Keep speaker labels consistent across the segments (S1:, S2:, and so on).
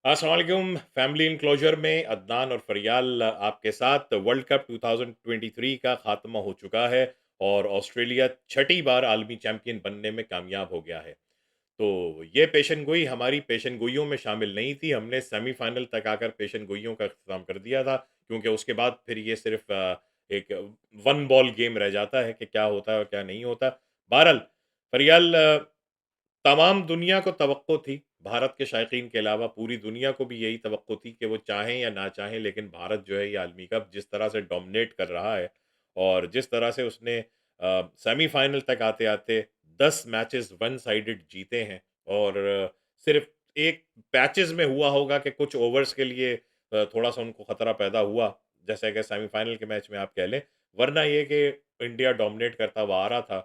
S1: अस्सलाम वालेकुम। Family enclosure में अदनान और फरियाल आपके साथ। वर्ल्ड कप 2023 का खात्मा हो चुका है और ऑस्ट्रेलिया छठी बार आलमी चैंपियन बनने में कामयाब हो गया है। तो ये पेशन गोई हमारी पेशन गोइयों में शामिल नहीं थी। हमने सेमीफाइनल तक आकर पेशन गोइयों का अख्ताम कर दिया था, क्योंकि उसके बाद फिर ये सिर्फ एक वन बॉल गेम रह जाता है कि क्या होता है और क्या नहीं होता। बहरहाल फरियाल, तमाम दुनिया को तवक्को थी, भारत के शायकीन के अलावा पूरी दुनिया को भी यही तवक्को थी कि वो चाहें या ना चाहें, लेकिन भारत जो है ये आलमी कप जिस तरह से डोमिनेट कर रहा है और जिस तरह से उसने सेमीफाइनल तक आते-आते 10 मैचेस वन साइडेड जीते हैं। और सिर्फ एक पैचेस में हुआ होगा कि कुछ ओवर्स के लिए थोड़ा-सा उनको खतरा पैदा हुआ, जैसे कि सेमीफाइनल के मैच में आप कह लें। वरना ये कि इंडिया डोमिनेट करता हुआ आ रहा था।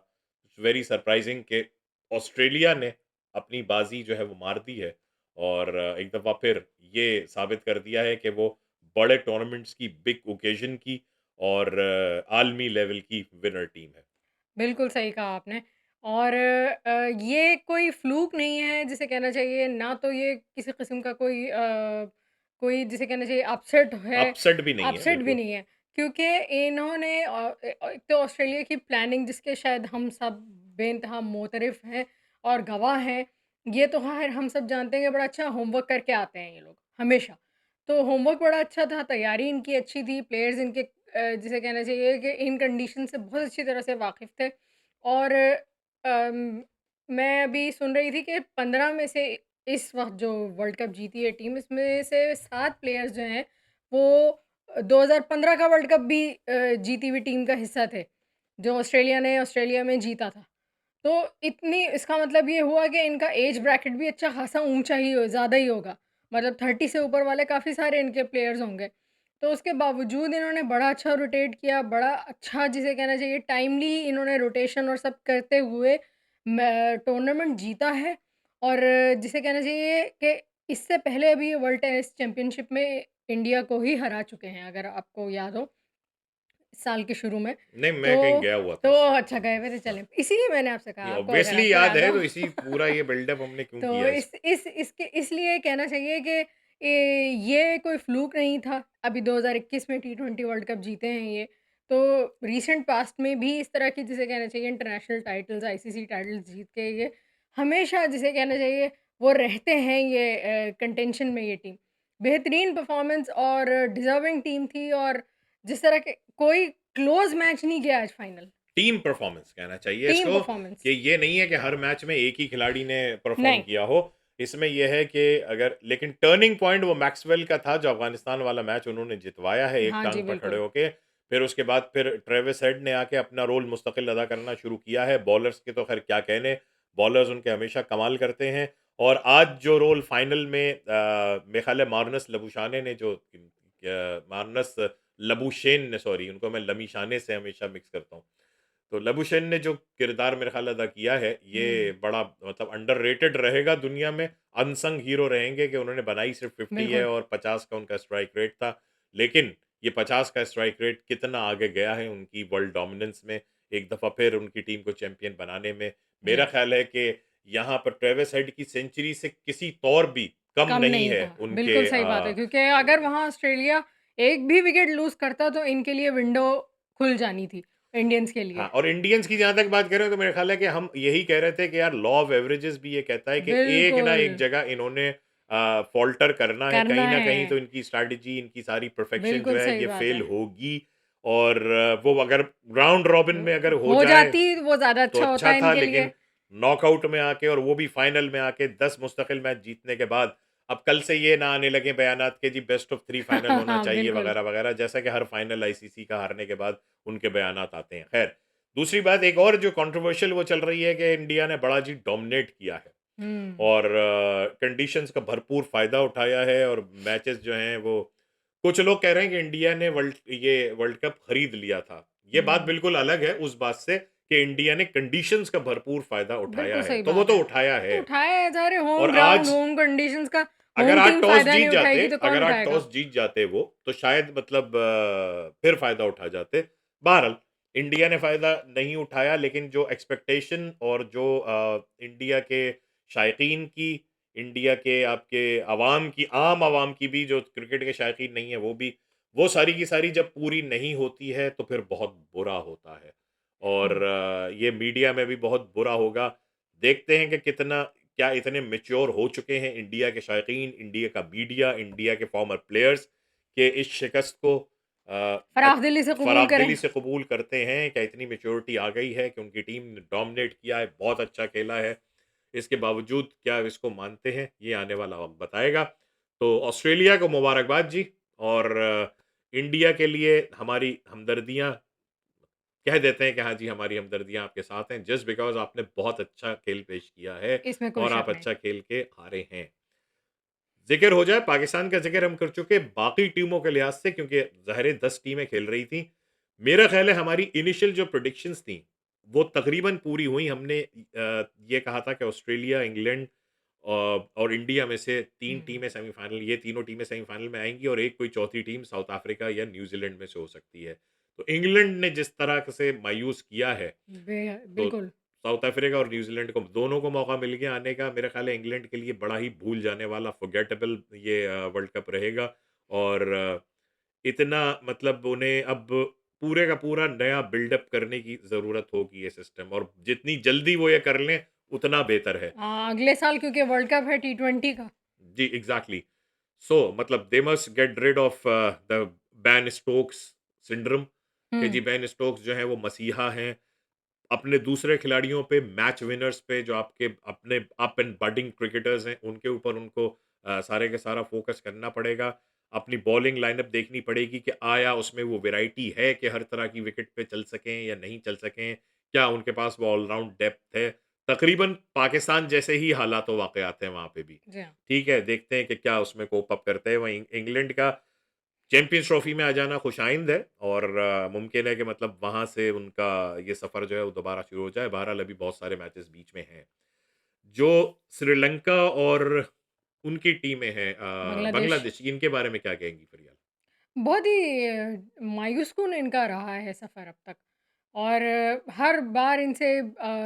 S1: इट्स वेरी सरप्राइजिंग कि ऑस्ट्रेलिया ने अपनी बाजी जो है वो मार दी है और एक दफ़ा फिर ये साबित कर दिया है कि वो बड़े टूर्नामेंट्स की, बिग ओकेजन की और आलमी लेवल की विनर टीम है।
S2: बिल्कुल सही कहा आपने। और ये कोई फ्लूक नहीं है जिसे कहना चाहिए, ना तो ये किसी किस्म का कोई जिसे कहना चाहिए अपसेट है,
S1: अपसेट भी नहीं है,
S2: अपसेट भी
S1: बिल्कुल।
S2: नहीं है। क्योंकि इन्होंने एक तो ऑस्ट्रेलिया की प्लानिंग जिसके शायद हम सब बेइंतहा मोतरफ़ हैं और गवाह हैं। ये तो ख़ैर हम सब जानते हैं कि बड़ा अच्छा होमवर्क करके आते हैं ये लोग, हमेशा। तो होमवर्क बड़ा अच्छा था, तैयारी इनकी अच्छी थी, प्लेयर्स इनके जिसे कहना चाहिए कि इन कंडीशन से बहुत अच्छी तरह से वाकिफ़ थे। और मैं अभी सुन रही थी कि 15 में से इस वक़्त जो वर्ल्ड कप जीती है टीम, इसमें से 7 प्लेयर्स जो हैं, वो 2015 का वर्ल्ड कप भी जीती हुई टीम का हिस्सा थे, जो ऑस्ट्रेलिया ने ऑस्ट्रेलिया में जीता था। तो इतनी इसका मतलब ये हुआ कि इनका एज ब्रैकेट भी अच्छा खासा ऊँचा ही हो ज़्यादा ही होगा। मतलब 30 से ऊपर वाले काफ़ी सारे इनके प्लेयर्स होंगे। तो उसके बावजूद इन्होंने बड़ा अच्छा रोटेट किया, बड़ा अच्छा जिसे कहना चाहिए टाइमली इन्होंने रोटेशन और सब करते हुए टूर्नामेंट जीता है। और जिसे कहना चाहिए कि इससे पहले अभी वर्ल्ड टेनिस चैंपियनशिप में इंडिया को ही हरा चुके हैं, अगर आपको याद हो, इस साल के शुरू में।
S1: नहीं,
S2: तो
S1: मैं कहीं गया हुआ था
S2: तो
S1: इससे
S2: अच्छा
S1: पहले।
S2: गए हुए थे,
S1: हाँ,
S2: चलें। इसीलिए मैंने आपसे कहा,
S1: ये
S2: आपको अगर
S1: ऑब्वियसली
S2: आपको
S1: याद
S2: याद
S1: है,
S2: हो।
S1: तो इसी पूरा ये बिल्डअप हमने क्यों
S2: तो
S1: किया
S2: इस
S1: इसको।
S2: इस इसके इसलिए कहना चाहिए कि ये कोई फ्लूक नहीं था। अभी 2021 में टी20 वर्ल्ड कप जीते हैं ये। तो रीसेंट पास्ट में भी इस तरह की जिसे कहना चाहिए इंटरनेशनल टाइटल्स, आईसीसी टाइटल्स जीत के ये हमेशा जिसे कहना चाहिए वो रहते हैं ये कंटेंशन में ये टीम। बेहतरीन परफॉर्मेंस और डिज़र्विंग टीम थी। और जिस तरह के कोई क्लोज़ मैच नहीं गया आज फाइनल।
S1: टीम परफॉर्मेंस कहना चाहिए
S2: टीम
S1: इसको,
S2: परफॉर्मेंस।
S1: कि ये नहीं है कि हर मैच में एक ही खिलाड़ी ने परफॉर्म
S2: नहीं।
S1: किया हो। इसमें यह है कि अगर लेकिन टर्निंग पॉइंट वो मैक्सवेल का था, जो अफगानिस्तान वाला मैच उन्होंने जितवाया है एक
S2: हाँ जी,
S1: टांग पर खड़े
S2: बिल्कुल।
S1: होके। फिर उसके बाद फिर ट्रेविस हेड ने आके अपना रोल मुस्तकिल अदा करना शुरू किया है। बॉलर्स के तो खैर क्या कहने, बॉलर्स उनके हमेशा कमाल करते हैं। और आज जो रोल फाइनल में मेरे ख्याल है मार्नस लबुशाने ने जो मार्नस लबुशेन ने, सॉरी उनको मैं लमीशाने से हमेशा मिक्स करता हूँ। तो लबुशेन ने जो किरदार मेरे ख्याल अदा किया है, ये
S2: हुँ,
S1: बड़ा मतलब अंडररेटेड रहेगा दुनिया में। अनसंग हीरो रहेंगे कि उन्होंने बनाई सिर्फ 50 है
S2: बिल्कुल।
S1: और 50 का उनका स्ट्राइक रेट था। लेकिन ये 50 का स्ट्राइक रेट कितना आगे गया है उनकी वर्ल्ड डोमिनेंस में, एक दफ़ा फिर उनकी टीम को चैंपियन बनाने में। मेरा
S2: जी।
S1: ख़्याल है कि यहाँ पर ट्रेविस हेड की सेंचुरी से किसी तौर भी कम
S2: कम
S1: नहीं
S2: नहीं
S1: है
S2: था।
S1: उनके
S2: बिल्कुल सही बात है, क्योंकि अगर वहाँ ऑस्ट्रेलिया एक भी विकेट लूज़ करता तो इनके लिए विंडो खुल जानी थी, इंडियंस के
S1: हाँ,
S2: लिए।
S1: और इंडियंस की जहाँ तक बात करें तो मेरा ख़्याल है कि हम यही कह रहे थे कि यार लॉ ऑफ एवरेजेस भी ये कहता है कि एक ना
S2: बिल्कुल,
S1: एक जगह इन्होंने फ़ॉल्टर करना है, कहीं
S2: करना
S1: न कहीं तो
S2: है।
S1: इनकी स्ट्रैटेजी, इनकी सारी परफेक्शन जो
S2: बिल्कुल
S1: है
S2: सही
S1: ये
S2: बात
S1: फ़ेल
S2: है।
S1: होगी। और वो अगर राउंड रॉबिन में अगर हो
S2: हो
S1: जाए
S2: जाती वो ज़्यादा
S1: तो
S2: अच्छा
S1: अच्छा
S2: होता
S1: था,
S2: इनके लिए।
S1: लेकिन नॉकआउट में आके और वो भी फाइनल में आके 10 मुस्तकिल मैच जीतने के बाद अब कल से ये ना आने लगे बयानात के जी बेस्ट ऑफ 3 फाइनल होना चाहिए
S2: बिल्कुल।
S1: वगैरह-वगैरह, जैसा कि हर फाइनल आईसीसी का हारने के बाद उनके बयानात आते हैं। खैर, दूसरी बात एक और जो कंट्रोवर्शियल वो चल रही है कि इंडिया ने बड़ा जी डोमिनेट किया है
S2: हुँ,
S1: और कंडीशंस का भरपूर फ़ायदा उठाया है और मैचेस जो हैं वो कुछ लोग कह रहे हैं कि इंडिया ने वर्ल्ड कप खरीद लिया था। ये बात
S2: हुँ।
S1: बिल्कुल अलग है उस बात से कि इंडिया ने कंडीशंस का भरपूर फ़ायदा उठाया
S2: बिल्कुल
S1: है,
S2: सही
S1: तो वो
S2: बात
S1: तो
S2: है।
S1: उठाया
S2: तो
S1: है।
S2: उठाया है, ज़ाहिर है होम
S1: और
S2: ग्राउंड,
S1: आज
S2: होम कंडीशंस का
S1: अगर
S2: होम
S1: आज
S2: टीम
S1: टॉस
S2: फ़ायदा नहीं
S1: जीत जाते
S2: उठाएगी तो कौन
S1: अगर आज
S2: उठाएगा?
S1: टॉस जीत जाते वो, तो शायद मतलब फिर फ़ायदा उठा जाते। बहरहाल, इंडिया ने फ़ायदा नहीं उठाया, लेकिन जो एक्सपेक्टेशन और जो इंडिया के शायकीन की, इंडिया के आपके आम आवाम की भी जो क्रिकेट के शायकीन नहीं है वो सारी की सारी जब पूरी नहीं होती है तो फिर बहुत बुरा होता है। और
S2: हाँ।
S1: ये मीडिया में भी बहुत बुरा होगा। देखते हैं कि कितना क्या इतने मैच्योर हो चुके हैं इंडिया के शायकीन, इंडिया का मीडिया, इंडिया के फॉर्मर प्लेयर्स के इस शिकस्त को
S2: फराखदिली से कबूल करें।
S1: फराखदिली से कबूल करते हैं। क्या इतनी मैच्योरिटी आ गई है कि उनकी टीम ने डोमिनेट किया है, बहुत अच्छा खेला है। इसके बावजूद क्या इसको मानते हैं, ये आने वाला वक्त बताएगा। तो ऑस्ट्रेलिया को मुबारकबाद जी। और इंडिया के लिए हमारी हमदर्दियां कह देते हैं कि हाँ जी, हमारी हमदर्दियां आपके साथ हैं, जस्ट बिकॉज आपने बहुत अच्छा खेल पेश किया है
S2: इसमें कोई
S1: और
S2: शक
S1: आप
S2: नहीं।
S1: अच्छा खेल के हारे हैं। जिक्र हो जाए पाकिस्तान का, जिक्र हम कर चुके बाकी टीमों के लिहाज से, क्योंकि ज़ाहिर 10 टीमें खेल रही थी। मेरा ख्याल है हमारी इनिशियल जो प्रेडिक्शंस थी वो तकरीबन पूरी हुई। हमने ये कहा था कि ऑस्ट्रेलिया, इंग्लैंड और इंडिया में से 3
S2: हुँ।
S1: टीमें सेमीफाइनल, ये तीनों टीमें सेमीफाइनल में आएंगी और एक कोई चौथी टीम साउथ अफ्रीका या न्यूजीलैंड में से हो सकती है। तो इंग्लैंड ने जिस तरह से मायूस किया है,
S2: बे
S1: तो
S2: बिल्कुल।
S1: साउथ अफ्रीका और न्यूजीलैंड को दोनों को मौका मिल गया आने का। मेरा ख्याल है इंग्लैंड के लिए बड़ा ही भूल जाने वाला फॉरगेटेबल ये वर्ल्ड कप रहेगा। और इतना मतलब उन्हें अब पूरे का पूरा नया बिल्डअप करने की ज़रूरत होगी ये सिस्टम, और जितनी जल्दी वो ये कर लें उतना बेहतर है।
S2: अगले साल क्योंकि वर्ल्ड कप है टी20 का।
S1: जी, एग्ज़ैक्टली। सो मतलब they must get rid of the Ben Stokes syndrome, कि जी
S2: हुँ।
S1: बैन स्टोक्स जो है वो मसीहा हैं। अपने दूसरे खिलाड़ियों पे, मैच विनर्स पे, जो आपके अपने अप एंड बडिंग क्रिकेटर्स हैं, उनके ऊपर उनको सारे का सारा फोकस करना पड़ेगा। अपनी बॉलिंग लाइनअप देखनी पड़ेगी कि आया उसमें वो वैरायटी है कि हर तरह की विकेट पे चल सकें या नहीं चल सकें। क्या उनके पास वो ऑलराउंड डेप्थ है? तकरीबन पाकिस्तान जैसे ही हालात व वाक़यात हैं वहाँ पे भी।
S2: जी हाँ।
S1: ठीक है, देखते हैं कि क्या उसमें कोप अप करते हैं। वहीं इंग्लैंड का चैंपियंस ट्रॉफी में आ जाना खुशाइंद है, और मुमकिन है कि मतलब वहाँ से उनका ये सफ़र जो है वो दोबारा शुरू हो जाए। बहरहाल अभी बहुत सारे मैचेस बीच में हैं। जो श्रीलंका और उनकी टीमें हैं
S2: बांग्लादेश।
S1: बांग्लादेश, इनके बारे में क्या कहेंगी फ़िलहाल?
S2: बहुत ही मायूसकुन इनका रहा है सफ़र अब तक। और हर बार इनसे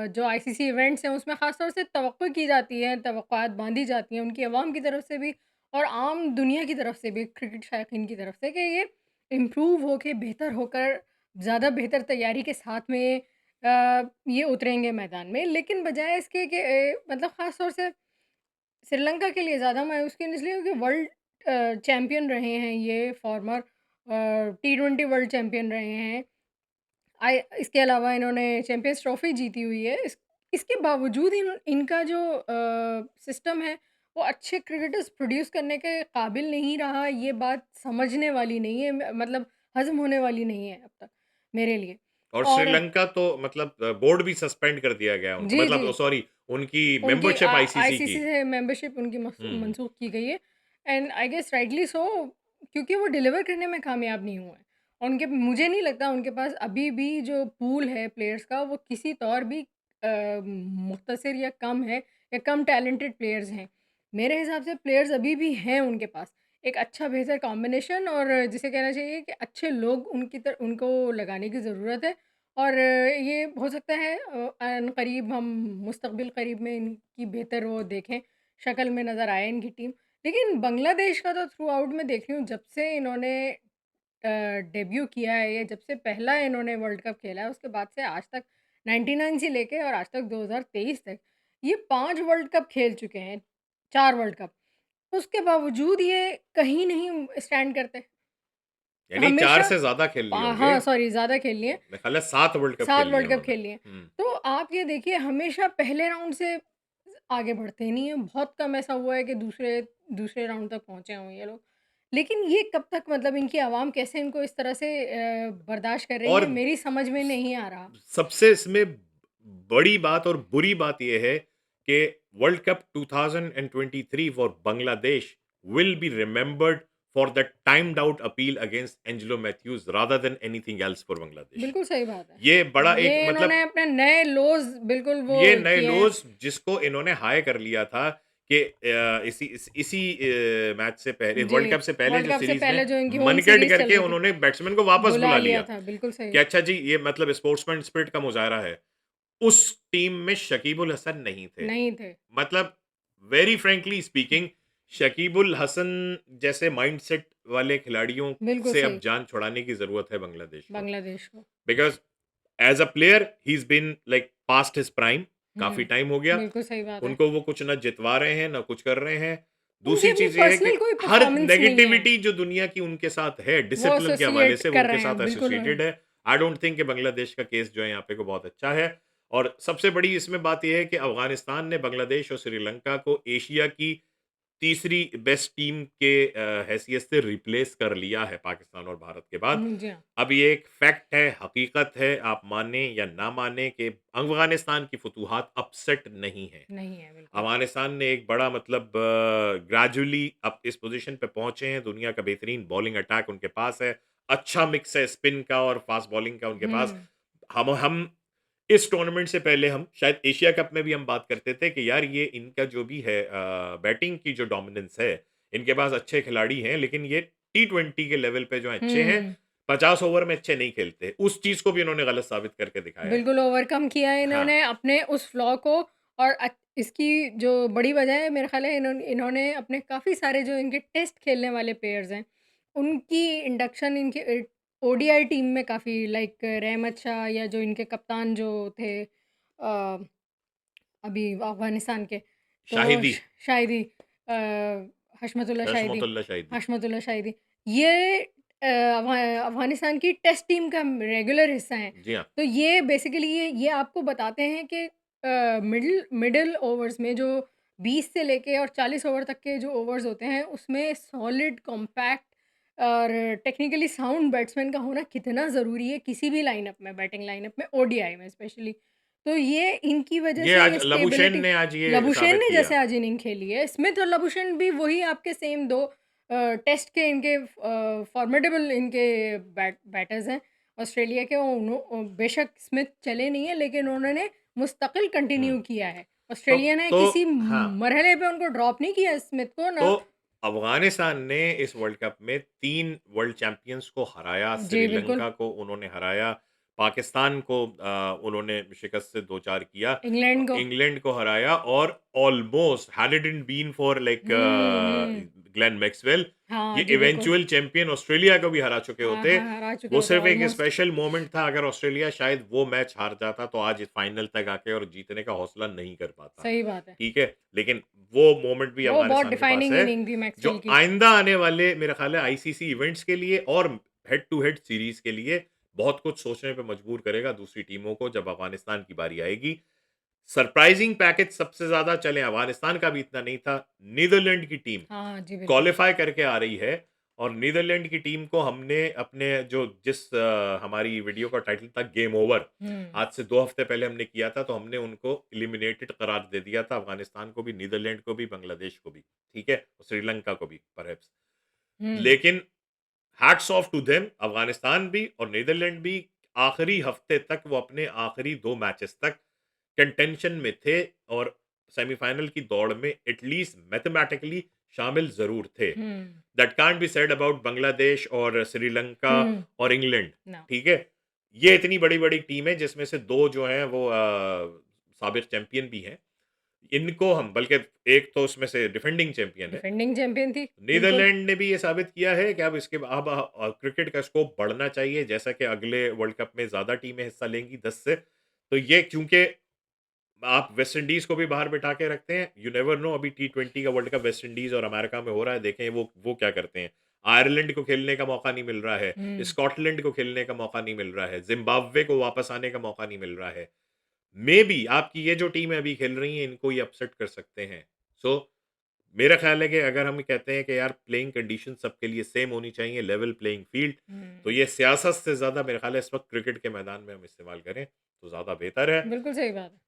S2: जो आईसीसी इवेंट्स हैं उसमें ख़ास तौर से तवक्कुह की जाती है, तवक्कुआत बाँधी जाती हैं उनकी आवाम की तरफ से भी और आम दुनिया की तरफ से भी, क्रिकेट शायकीन की तरफ से, कि ये इम्प्रूव होके बेहतर होकर ज़्यादा बेहतर तैयारी के साथ में ये उतरेंगे मैदान में। लेकिन बजाय इसके कि मतलब ख़ास तौर से श्रीलंका के लिए ज़्यादा मायूस इसलिए क्योंकि वर्ल्ड चैंपियन रहे हैं ये, फॉर्मर टी20 वर्ल्ड चैंपियन रहे हैं। इसके अलावा इन्होंने चैंपियंस ट्रॉफ़ी जीती हुई है। इसके बावजूद इनका जो सिस्टम है, वो अच्छे क्रिकेटर्स प्रोड्यूस करने के काबिल नहीं रहा। ये बात समझने वाली नहीं है, मतलब हज़म होने वाली नहीं है अब तक मेरे लिए।
S1: और
S2: और
S1: श्रीलंका तो मतलब बोर्ड भी सस्पेंड कर दिया गया उनका,
S2: जी,
S1: मतलब
S2: जी।
S1: सॉरी, उनकी
S2: उनकी
S1: मेंबरशिप आईसीसी की।
S2: आईसीसी से मेंबरशिप उनकी
S1: हुँ।
S2: मनसूख की गई है। And I guess rightly so, क्योंकि वो डिलीवर करने में कामयाब नहीं हुए। उनके मुझे नहीं लगता उनके पास अभी भी जो पूल है प्लेयर्स का वो किसी तौर भी मुख्तसर या कम है, या कम टैलेंटेड प्लेयर्स हैं। मेरे हिसाब से प्लेयर्स अभी भी हैं उनके पास। एक अच्छा बेहतर कॉम्बिनेशन, और जिसे कहना चाहिए कि अच्छे लोग उनको लगाने की ज़रूरत है। और ये हो सकता है अनकरीब हम मुस्तक़बिल करीब में इनकी बेहतर वो देखें, शक्ल में नज़र आए इनकी टीम। लेकिन बांग्लादेश का तो थ्रू आउट मैं देख रही हूँ, जब से इन्होंने डेब्यू किया है, या जब से पहला इन्होंने वर्ल्ड कप खेला है, उसके बाद से आज तक 99 से लेके और आज तक 2023 तक ये 5 वर्ल्ड कप खेल चुके हैं, 4 वर्ल्ड कप। उसके बावजूद ये कहीं नहीं स्टैंड करते।
S1: यानी 4
S2: हमेशा
S1: से ज़्यादा खेल लिए होंगे।
S2: हाँ, सॉरी, ज़्यादा खेल लिए।
S1: मेरे ख्याल है 7 वर्ल्ड कप
S2: 7
S1: खेल लिए
S2: वर्ल्ड कप
S1: उन्होंने।
S2: खेल लिए।
S1: हुँ।
S2: तो आप ये देखिए, हमेशा पहले राउंड से आगे बढ़ते ही नहीं हैं। बहुत कम ऐसा हुआ है कि दूसरे दूसरे राउंड तक पहुँचे हों ये लोग। लेकिन ये कब तक, मतलब इनकी आवाम कैसे इनको इस तरह से बर्दाश्त कर रही
S1: और
S2: है, मेरी समझ में
S1: स
S2: नहीं आ रहा।
S1: सबसे इसमें बड़ी बात और बुरी बात ये है कि world cup 2023 for Bangladesh will be remembered for the timed out appeal against Angelo Mathews rather than anything else for Bangladesh.
S2: बिल्कुल सही बात है।
S1: ये बड़ा
S2: ये
S1: एक मतलब
S2: इन्होंने अपने नए लोज़ बिल्कुल वो
S1: ये नए
S2: किए हैं।
S1: लोज जिसको इन्होंने हाई कर लिया था कि इसी मैच से पहले,
S2: जी,
S1: वर्ल्ड कप से पहले
S2: वर्ल्ड
S1: जो
S2: कप से
S1: सीरीज में
S2: पहले जो इनकी होम
S1: मनकट
S2: सीरीज़ चल
S1: करके
S2: रही थी,
S1: उन्होंने बैट्समैन को वापस
S2: बुला
S1: बुला
S2: लिया
S1: लिया
S2: था, बिल्कुल सही।
S1: कि अच्छा जी, ये मतलब स्पोर्ट्समैन स्पिरिट का मुजाहरा है। उस टीम में शकीबुल हसन नहीं थे।
S2: नहीं थे।
S1: मतलब very frankly speaking, Shakibul Hasan जैसे माइंडसेट वाले खिलाड़ियों
S2: बिल्कुल
S1: से अब
S2: सही,
S1: जान छुड़ाने की ज़रूरत है बांग्लादेश को।
S2: बांग्लादेश को।
S1: Because as a player he is been like past his prime, काफ़ी
S2: हुँ,
S1: टाइम हो गया।
S2: बिल्कुल सही बात है।
S1: उनको वो कुछ ना जितवा रहे हैं, ना कुछ कर रहे हैं।
S2: उनकी
S1: दूसरी
S2: अपनी
S1: चीज़ ये है कि
S2: पर्सनल कोई
S1: हर
S2: परफॉर्मेंस नहीं है,
S1: नेगेटिविटी जो दुनिया की उनके साथ है,
S2: वो
S1: डिसिप्लिन के हवाले
S2: एसोसिएट
S1: से वो
S2: कर
S1: उनके
S2: रहे हैं,
S1: साथ
S2: बिल्कुल
S1: एसोसिएटेड है। आई डोंट थिंक कि बांग्लादेश का केस जो है यहाँ पे को बहुत अच्छा है। और सबसे बड़ी इसमें बात ये है कि अफ़गानिस्तान ने बांग्लादेश और श्रीलंका को एशिया की तीसरी बेस्ट टीम के हैसियत से रिप्लेस कर लिया है पाकिस्तान और भारत के बाद।
S2: जी हाँ,
S1: अब ये एक फैक्ट है, हकीकत है, आप माने या ना माने कि अफ़गानिस्तान की फुतूहात अपसेट नहीं है।
S2: नहीं है बिल्कुल।
S1: अफ़गानिस्तान ने एक बड़ा मतलब ग्रेजुअली अब इस पोज़ीशन पे पहुँचे हैं, दुनिया का बेहतरीन बॉलिंग अटैक उनके पास है, अच्छा मिक्स है स्पिन का और फ़ास्ट बॉलिंग का उनके पास।
S2: हुँ,
S1: हम इस टूर्नामेंट से पहले हम शायद एशिया कप में भी हम बात करते थे कि यार ये इनका जो भी है बैटिंग की जो डोमिनेंस है, इनके पास अच्छे खिलाड़ी हैं, लेकिन ये टी20 के लेवल पे जो हैं अच्छे हैं,
S2: हुँ,
S1: 50 ओवर में अच्छे नहीं खेलते। उस चीज़ को भी इन्होंने गलत साबित करके दिखाया है।
S2: बिल्कुल ओवरकम किया है
S1: हाँ,
S2: इन्होंने अपने उस फ्लॉ को। और इसकी जो बड़ी वजह है मेरे ख़्याल है इन्होंने अपने काफ़ी सारे जो इनके टेस्ट खेलने वाले प्लेयर्स हैं, उनकी इंडक्शन इनके ओडीआई टीम में काफ़ी लाइक रहमत शाह या जो इनके कप्तान जो थे अभी अफ़गानिस्तान के, तो
S1: शाहिदी,
S2: शाहिदी अ, हशमतुल्लाह शाहिदी
S1: रशमतुल्लाह शाहिदी।
S2: हशमतुल्लाह शाहिदी, ये अफ़गानिस्तान की टेस्ट टीम का रेगुलर हिस्सा हैं।
S1: जी हाँ।
S2: तो ये बेसिकली ये आपको बताते हैं कि मिडल मिडल ओवर्स में जो 20 से लेके और 40 ओवर तक के जो ओवर्स होते हैं, उसमें सॉलिड, कॉम्पैक्ट और टेक्निकली साउंड बैट्समैन का होना कितना ज़रूरी है किसी भी लाइनअप में, बैटिंग लाइनअप में, ओडीआई में स्पेशली। तो ये इनकी वजह
S1: ये
S2: से
S1: आज
S2: ये
S1: लबुशेन
S2: स्टेबिलिटी।
S1: ने आज ये
S2: लबुशेन
S1: साबित
S2: ने
S1: किया।
S2: जैसे आज इनिंग खेली है, स्मिथ और लबुशेन भी वही आपके सेम 2 टेस्ट के इनके फॉर्मिडेबल इनके बैटर्स हैं ऑस्ट्रेलिया के। बेशक स्मिथ चले नहीं है, लेकिन उन्होंने मुस्तकिल
S1: हुँ,
S2: कंटिन्यू किया है।
S1: तो
S2: ऑस्ट्रेलिया ने
S1: तो
S2: किसी
S1: हाँ।
S2: मरहले पे उनको ड्रॉप नहीं किया स्मिथ को
S1: तो
S2: ना।
S1: अफ़गानिस्तान ने इस वर्ल्ड कप में 3 वर्ल्ड चैंपियंस को हराया,
S2: जी, बिल्कुल।
S1: श्रीलंका को उन्होंने हराया, पाकिस्तान को उन्होंने शिकस्त से 2-4 किया,
S2: इंग्लैंड को।
S1: इंग्लैंड को हराया और almost had it been for like
S2: hmm.
S1: Glenn Maxwell,
S2: हाँ
S1: ये
S2: जी, बिल्कुल।
S1: इवेंचुअल चैंपियन ऑस्ट्रेलिया को भी हरा चुके
S2: हाँ,
S1: होते।
S2: हाँ, हरा चुके
S1: वो
S2: होते
S1: सिर्फ़ एक
S2: ऑलमोस्ट।
S1: स्पेशल मोमेंट था, अगर ऑस्ट्रेलिया शायद वो मैच हार जाता तो आज फाइनल तक आके और जीतने का हौसला नहीं कर पाता।
S2: सही बात है।
S1: ठीक है? लेकिन वो मोमेंट भी
S2: वो बहुत
S1: अफ़गानिस्तान के पास
S2: डिफाइनिंग
S1: है,
S2: इनिंग थी
S1: जो
S2: मैक्सवेल की।
S1: आइंदा आने वाले मेरा ख़्याल है आईसीसी इवेंट्स के लिए और हेड टू हेड सीरीज़ के लिए बहुत कुछ सोचने पे मजबूर करेगा दूसरी टीमों को जब अफ़गानिस्तान की बारी आएगी। सरप्राइजिंग पैकेज सबसे ज़्यादा चले अफ़गानिस्तान का भी इतना नहीं था, नीदरलैंड की टीम
S2: हाँ जी, बिल्कुल।
S1: क्वालीफाई करके आ रही है और नीदरलैंड की टीम को हमने अपने जो हमारी वीडियो का टाइटल था गेम ओवर,
S2: हुँ,
S1: आज से 2 हफ्ते पहले हमने किया था, तो हमने उनको एलिमिनेटेड करार दे दिया था, अफ़गानिस्तान को भी, नीदरलैंड को भी, बांग्लादेश को भी, ठीक है? और श्रीलंका को भी परहैप्स।
S2: हुँ,
S1: लेकिन hats off to them, Afghanistan भी और नीदरलैंड भी आखिरी हफ्ते तक वो अपने आखिरी 2 मैचेस तक कंटेंशन में थे और सेमीफाइनल की दौड़ में एटलीस्ट मैथमेटिकली शामिल ज़रूर थे।
S2: Hmm,
S1: that can't be said about Bangladesh और श्रीलंका
S2: हुँ,
S1: और इंग्लैंड,
S2: ना,
S1: ठीक है? ये इतनी बड़ी-बड़ी टीम है जिसमें से 2 जो हैं वो साबिक चैंपियन भी हैं। इनको हम बल्कि एक तो उसमें से डिफेंडिंग चैंपियन है।
S2: डिफेंडिंग चैंपियन थी, बिल्कुल।
S1: नीदरलैंड ने भी ये साबित किया है कि अब इसके अब क्रिकेट का स्कोप बढ़ना चाहिए, जैसा कि अगले वर्ल्ड कप में ज़्यादा टीमें हिस्सा लेंगी 10 से। तो ये क्योंकि आप वेस्ट इंडीज़ को भी बाहर बिठा के रखते हैं, यू नेवर नो, अभी टी20 का वर्ल्ड कप वेस्ट इंडीज़ और अमेरिका में हो रहा है, देखें वो क्या करते हैं। आयरलैंड को खेलने का मौका नहीं मिल रहा है,
S2: हुँ,
S1: स्कॉटलैंड को खेलने का मौका नहीं मिल रहा है, ज़िम्बाब्वे को वापस आने का मौका नहीं मिल रहा है। मेबी आपकी ये जो टीमें अभी खेल रही हैं, इनको ये अपसेट कर सकते हैं। सो मेरा ख़्याल है कि अगर हम कहते हैं कि यार प्लेइंग कंडीशन सबके लिए सेम होनी चाहिए, लेवल प्लेइंग फ़ील्ड, तो
S2: हुँ,
S1: ये सियासत से ज़्यादा मेरा ख़्याल है इस वक़्त क्रिकेट के मैदान में हम इस्तेमाल करें, तो ज़्यादा बेहतर है।
S2: बिल्कुल सही बात है।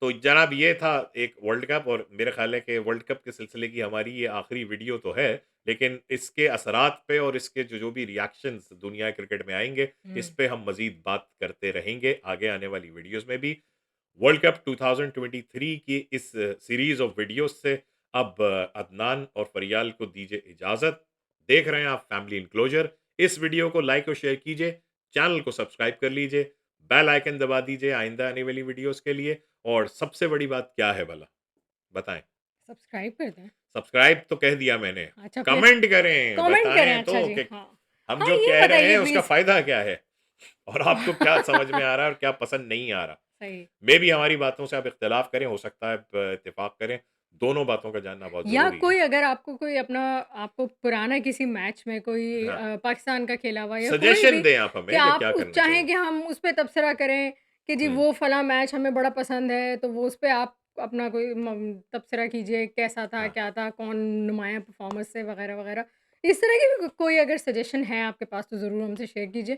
S1: तो जनाब ये था एक वर्ल्ड कप और मेरा ख़्याल है कि वर्ल्ड कप के सिलसिले की हमारी ये आखिरी वीडियो तो है, लेकिन इसके असरात पे और इसके जो भी रिएक्शंस दुनिया क्रिकेट में आएँगे, इस
S2: हुँ,
S1: पे हम मज़ीद बात करते रहेंगे आगे आने वाली वीडियोज़ में भी। वर्ल्ड कप 2023 की इस सीरीज़ ऑफ वीडियोज़ से अब अदनान और फ़रियाल को दीजिए इजाज़त। देख रहे हैं आप फैमिली एन्क्लोज़र। इस वीडियो को लाइक और शेयर कीजिए, चैनल को सब्सक्राइब कर लीजिए, बेल आइकन दबा दीजिए आइंदा आने वाली वीडियोज़ के लिए और सबसे बड़ी बात क्या है भला? बताएँ?
S2: सब्सक्राइब कर दें।
S1: सब्सक्राइब तो कह दिया मैंने,
S2: अच्छा, फिर
S1: कमेंट करें,
S2: कमेंट करें।
S1: बताएँ
S2: अच्छा
S1: तो
S2: जी,
S1: कि
S2: हाँ।
S1: हम
S2: हाँ,
S1: जो
S2: ये
S1: कह रहे
S2: बताइए
S1: हैं उसका
S2: प्लीज़।
S1: फ़ायदा क्या है? और आपको क्या समझ में आ रहा है और क्या पसंद नहीं आ रहा?
S2: सही।
S1: मेबी हमारी बातों से आप इख्तिलाफ़ करें, हो सकता है प इत्तेफ़ाक करें, दोनों बातों का जानना बहुत
S2: या
S1: ज़रूरी है।
S2: कोई अगर आपको कोई अपना आपको पुराना किसी मैच में कोई
S1: हाँ,
S2: पाकिस्तान का खेला हुआ या कोई
S1: सजेशन
S2: भी
S1: दें आप
S2: कि
S1: हमें कि
S2: आप
S1: क्या
S2: उस
S1: करना
S2: चाहें
S1: चाहिए?
S2: कि हम उस पे तबसरा करें कि जी
S1: हुँ,
S2: वो फलां मैच हमें बड़ा पसंद है, तो वो उस पे आप अपना कोई तबसरा कीजिए, कैसा था,
S1: हाँ,
S2: क्या था, कौन नुमायाँ परफ़ॉर्मेंस थे वग़ैरह, वग़ैरह। इस तरह की भी कोई अगर सजेशन है आपके पास तो ज़रूर हमसे शेयर कीजिए,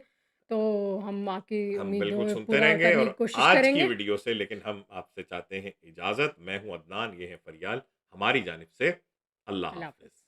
S2: तो हम आपकी
S1: हम बिल्कुल
S2: उम्मीदें
S1: सुनते
S2: पूरा
S1: रहेंगे
S2: करने की
S1: और
S2: कोशिश
S1: आज की
S2: करेंगे।
S1: वीडियो से लेकिन हम आपसे चाहते हैं इजाज़त। मैं हूँ अदनान, ये है फ़रियाल, हमारी जानिब से अल्लाह
S2: अल्लाह
S1: हाफ़िज़।
S2: हाफ़िज़।